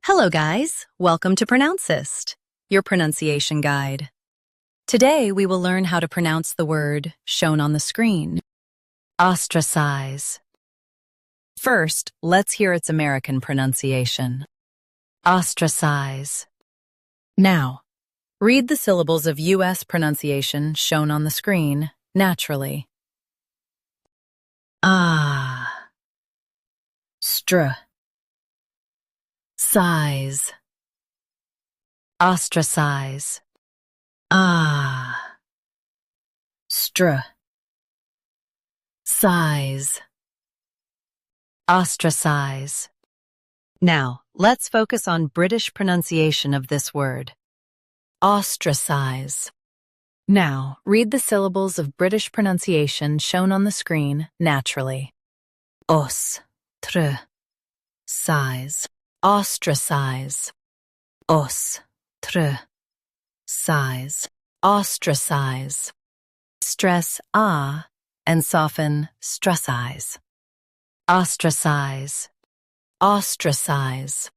Hello guys, welcome to Pronouncist, your pronunciation guide. Today we will learn how to pronounce the word shown on the screen, ostracize. First, let's hear its American pronunciation, ostracize. Now, read the syllables of U.S. pronunciation shown on the screen naturally. Size. Ostracize. Size. Ostracize. Now, let's focus on British pronunciation of this word. Ostracize. Now, read the syllables of British pronunciation shown on the screen naturally. Size. Ostracize. Size. Ostracize. Stress and soften stracize. Ostracize. Ostracize.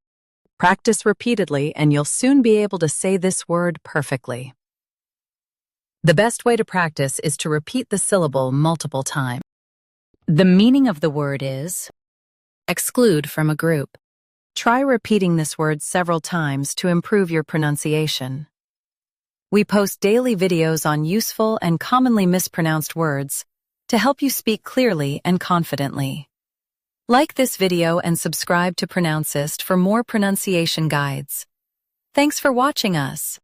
Practice repeatedly and you'll soon be able to say this word perfectly. The best way to practice is to repeat the syllable multiple times. The meaning of the word is exclude from a group. Try repeating this word several times to improve your pronunciation. We post daily videos on useful and commonly mispronounced words to help you speak clearly and confidently. Like this video and subscribe to Pronouncist for more pronunciation guides. Thanks for watching us.